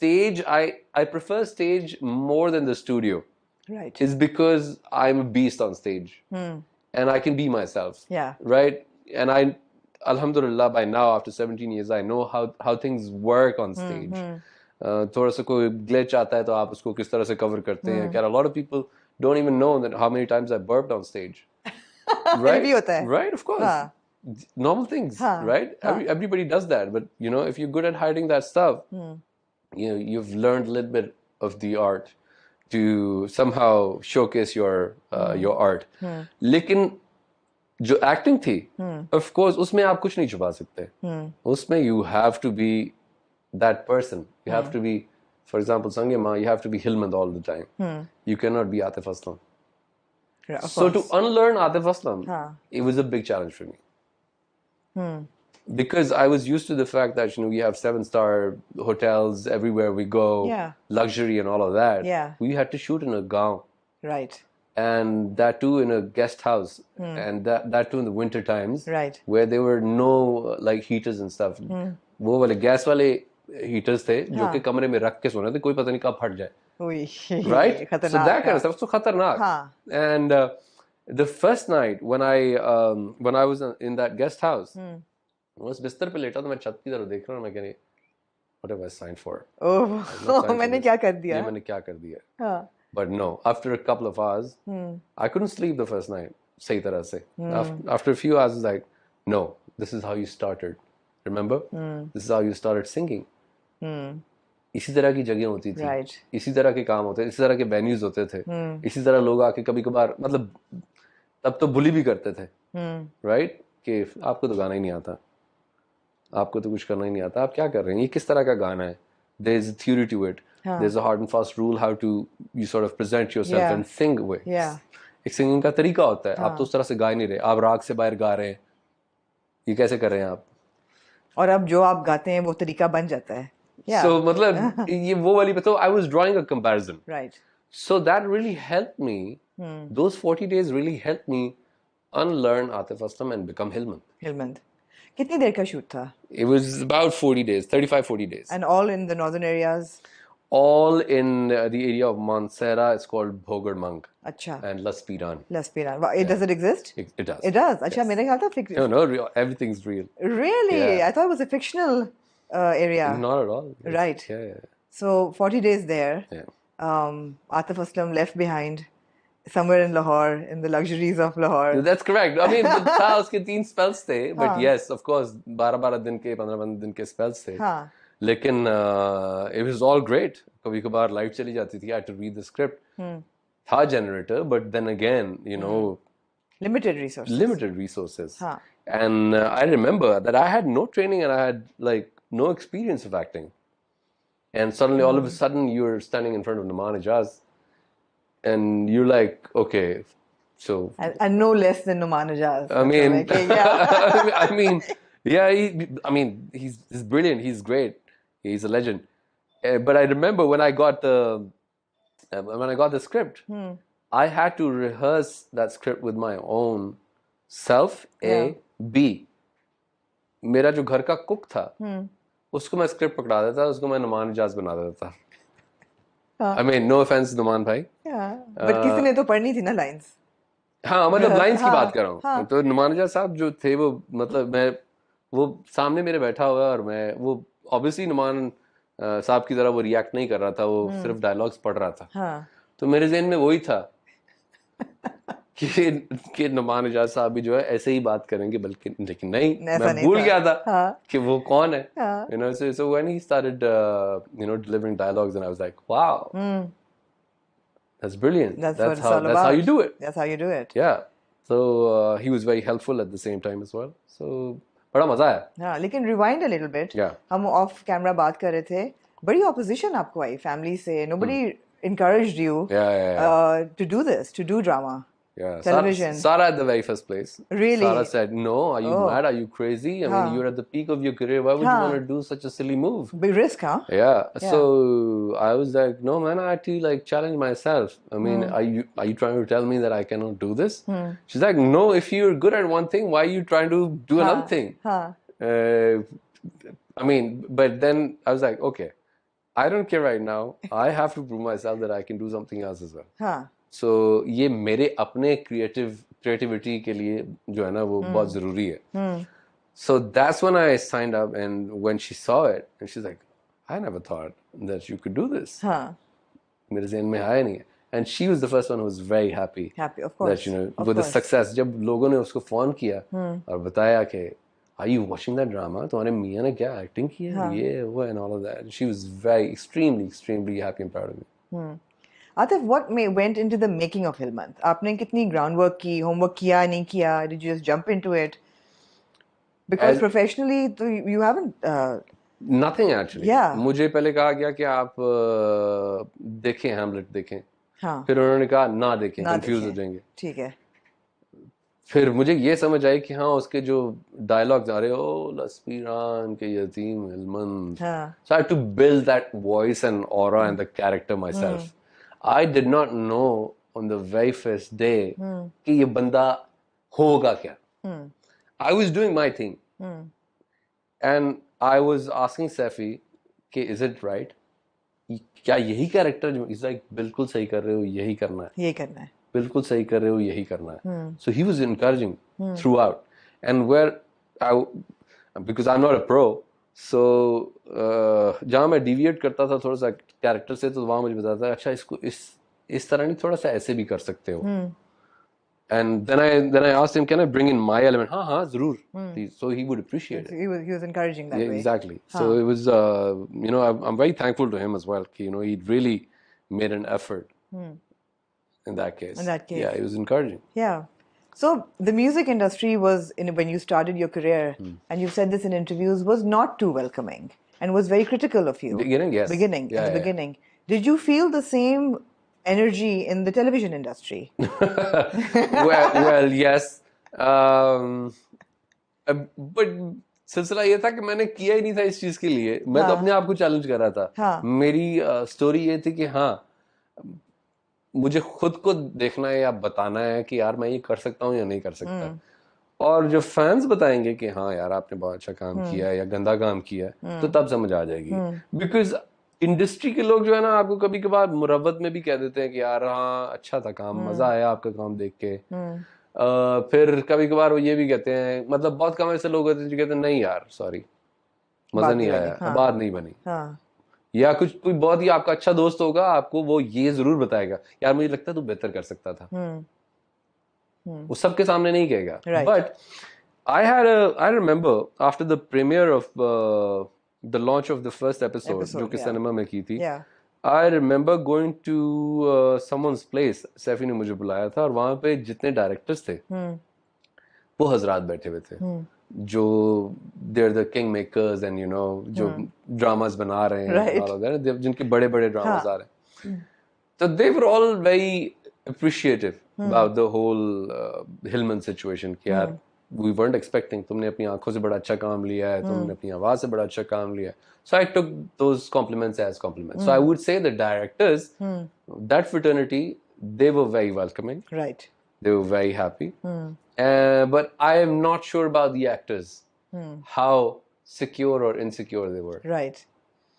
stage, I prefer stage more than the studio. Right. Is because I'm a beast on stage, and I can be myself. Yeah. Right. And I, Alhamdulillah, by now after 17 years, I know how things work on stage. थोड़ा सा कोई glitch आता है तो आप उसको किस तरह से cover करते हैं. A lot of people don't even know that how many times I burped on stage. मेरे भी होता है. Right, of course. Normal things, right? Everybody does that, but you know, if you're good at hiding that stuff, you know, you've learned a little bit of the art to somehow showcase your art. लेकिन जो acting थी, of course, उसमें आप कुछ नहीं छुपा सकते. उसमें you have to be that person. You have to be, for example, Sange Ma, you have to be Hilmand all the time. You cannot be Atif Aslam. Yeah, so to unlearn Atif Aslam, it was a big challenge for me. Because I was used to the fact that, you know, we have 7-star hotels everywhere we go, luxury and all of that. Yeah. We had to shoot in a gaon. Right. And that too in a guest house. And that too in the winter times. Right. Where there were no like heaters and stuff. वो वाले gas वाले heaters थे जो कि कमरे में रख के सोने थे, कोई पता नहीं कब फट जाए. Right? So that kind of stuff. So khatarnak. And the first night when I was in that guest house, उस बिस्तर पे लेटा तो मैं छत की तरफ देख रहा हूँ, मैं कह रही, what have I signed for? मैंने क्या कर दिया? ये मैंने क्या कर दिया? But no, after a couple of hours, I couldn't sleep the first night. सही तरह से. After a few hours, I was like, no, this is how you started. Remember? This is how you started singing. इसी तरह की जगह होती थी. Right. इसी तरह के काम होते थे, इसी तरह के venues होते थे. इसी तरह लोग आके कभी कभार, मतलब तब तो बुली भी करते थे. Right? कि आपको तो गाना ही नहीं आता. आपको तो कुछ करना ही नहीं आता. आप क्या कर रहे हैं? ये किस तरह का गाना है? There is a theory to it. There's a hard and fast rule how to you sort of present yourself and sing with. एक singing का तरीका होता है. आप तो उस तरह से गा ही नहीं रहे. आप राग से बाहर गा रहे हैं. ये कैसे कर रहे हैं आप? और अब जो आप गाते हैं वो तरीका बन जाता है. So मतलब ये वो वाली तो I was drawing a comparison. Right. So that really helped me. Those 40 days really helped me unlearn Atif Aslam and become Hilmand. Hilmand. कितनी देर का शूट था? It was about 40 days, 35-40 days. And all in the northern areas? All in the area of Mansehra. It's called Bhogar Mang. अच्छा. And Las Piran. Las Piran. Does it exist? It does. It does. अच्छा, मेरे ख्याल था fictional. No, everything's real. Really? Yeah. I thought it was a fictional area. Not at all. Right. Yeah. So 40 days there. Yeah. Atif Aslam left behind somewhere in Lahore, in the luxuries of Lahore. That's correct. I mean, था उसके 3 spells थे, but yes, of course, 12-12 दिन के, 15-15 दिन के spells थे. लेकिन it was all great. कभी कभार live चली जाती थी. I had to read the script. था generator, but then again, you know, limited resources. And I remember that I had no training and I had like no experience of acting. And suddenly, all of a sudden, you're standing in front of Naman Ijaz. And you're like, okay, so... And no less than Numan Ijaz. I mean, he's brilliant. He's great. He's a legend. But I remember when I got the script, I had to rehearse that script with my own self. B. मेरा जो घर का cook था, उसको मैं script पकड़ा देता, उसको मैं नुमान इजाज बना देता था. I mean, no offense, Numan भाई. But किसी ने तो पढ़नी थी ना lines. हाँ, मतलब lines की बात कर रहा हूँ. तो नुमान इजाज साहब जो थे वो, मतलब वो सामने मेरे बैठा हुआ और मैं वो obviously नुमान साहब की तरह वो react नहीं कर रहा था, वो सिर्फ dialogues पढ़ रहा था. तो मेरे ज़हन में वही था कि नुमान इजाज साहब भी जो है ऐसे ही बात करेंगे, बल्कि लेकिन नहीं, मैं भूल गया था कि वो कौन है. You know, so when he started delivering dialogues, and I was like, wow, that's brilliant. That's how you do it. That's how you do it. Yeah. So he was very helpful at the same time as well. So बड़ा मजा आया. हाँ, लेकिन rewind a little bit. Yeah. हम off camera बात कर रहे थे. बड़ी opposition आपको आई family से. Nobody encouraged you to do this, to do drama. Yeah, television. Sara at the very first place. Really? Sara said, no, are you mad? Are you crazy? I mean, you're at the peak of your career. Why would you want to do such a silly move? Big risk, huh? Yeah. So I was like, no, man, I had to like challenge myself. I mean, are you trying to tell me that I cannot do this? She's like, no, if you're good at one thing, why are you trying to do another thing? I mean, but then I was like, okay, I don't care right now. I have to prove myself that I can do something else as well. हाँ. So ये मेरे अपने creativity के लिए जो है ना वो बहुत ज़रूरी है. So that's when I signed up, and when she saw it, and she's like, I never thought that you could do this. हाँ. मेरे ज़हन में आया नहीं है. And she was the first one who was very happy. Happy, of course. That, you know, with the success. जब लोगों ने उसको फोन किया और बताया कि Are you watching that drama? तुम्हारे मियाँ ने क्या एक्टिंग की है? ये वो and all of that. She was very extremely happy and proud of me. Atif, what went into the making of Hilmant? आपने कितनी groundwork की, homework किया नहीं किया? Did you just jump into it? Because professionally, you haven't. Nothing actually. Yeah. मुझे पहले कहा गया कि आप देखें हैमलेट देखें. हाँ. फिर उन्होंने कहा ना देखें, कंफ्यूज हो जाएंगे. ठीक है. फिर मुझे ये समझ आई कि हाँ उसके जो डायलॉग्स आ रहे हो लस्पीरान के यतीम हिलमंद. So I had to build that voice and aura and the character myself. I did not know on the very first day कि ये बंदा होगा क्या. I was doing my thing. And I was asking Saifi कि is it right? क्या यही character जो is like बिल्कुल सही कर रहे हो, यही करना है, यही करना है, बिल्कुल सही कर रहे हो, यही करना है. So he was encouraging throughout. And where I, because I am not a pro, so जहाँ मैं डिविएट करता था थोड़ा सा कैरेक्टर से, तो वहाँ मुझे बताता था अच्छा इसको इस तरह नहीं, थोड़ा सा ऐसे भी कर सकते हो. And then I asked him, can I bring in my element? हाँ जरूर. So he would appreciate it. He was encouraging that way. Exactly. So it was, you know, I'm very thankful to him as well. You know, he really made an effort in that case. In that case. Yeah, he was encouraging. Yeah. So the music industry was, when you started your career, and you've said this in interviews, was not too welcoming and was very critical of you. Beginning, yes. Beginning. Did you feel the same energy in the television industry? well, yes. But सिलसिला ये था कि मैंने किया ही नहीं था इस चीज के लिए. मैं तो अपने आप को चैलेंज कर रहा था. मेरी स्टोरी ये थी कि हाँ मुझे खुद को देखना है या बताना है कि यार मैं ये कर सकता हूँ या नहीं कर सकता. और जो फैंस बताएंगे कि हाँ यार आपने बहुत अच्छा काम किया है या गंदा काम किया है, तो तब समझ आ जाएगी. बिकॉज इंडस्ट्री के लोग जो है ना आपको कभी कभार मुरव्वत में भी कह देते हैं कि यार हाँ अच्छा था काम, मजा आया आपका काम देख के. फिर कभी कभार वो ये भी कहते हैं, मतलब बहुत कम ऐसे लोग होते हैं जो कहते हैं नहीं यार सॉरी मजा नहीं आया, बात नहीं बनी. या कोई बहुत ही आपका अच्छा दोस्त होगा, आपको वो ये जरूर बताएगा यार मुझे लगता है तू बेहतर कर सकता था. वो सबके सामने नहीं कहेगा. But I remember after the premiere of the launch of the first episode जो कि सिनेमा में की थी, I remember going to someone's place. Saifi ने मुझे बुलाया था और वहाँ पे जितने डायरेक्टर्स थे वो हजरात बैठे हुए थे जो they're the king makers and you know जो ड्रामास बना रहे हैं, जिनके बड़े बड़े ड्रामास आ रहे हैं. So they were all very appreciative about the whole Hillman situation कि यार we weren't expecting, तुमने अपनी आंखों से बड़ा अच्छा काम लिया है, तुमने अपनी आवाज से बड़ा अच्छा काम लिया है. So I took those compliments as compliments. So I would say the directors, that fraternity, they were very welcoming. Right. They were very happy. But I am not sure about the actors, how secure or insecure they were. Right.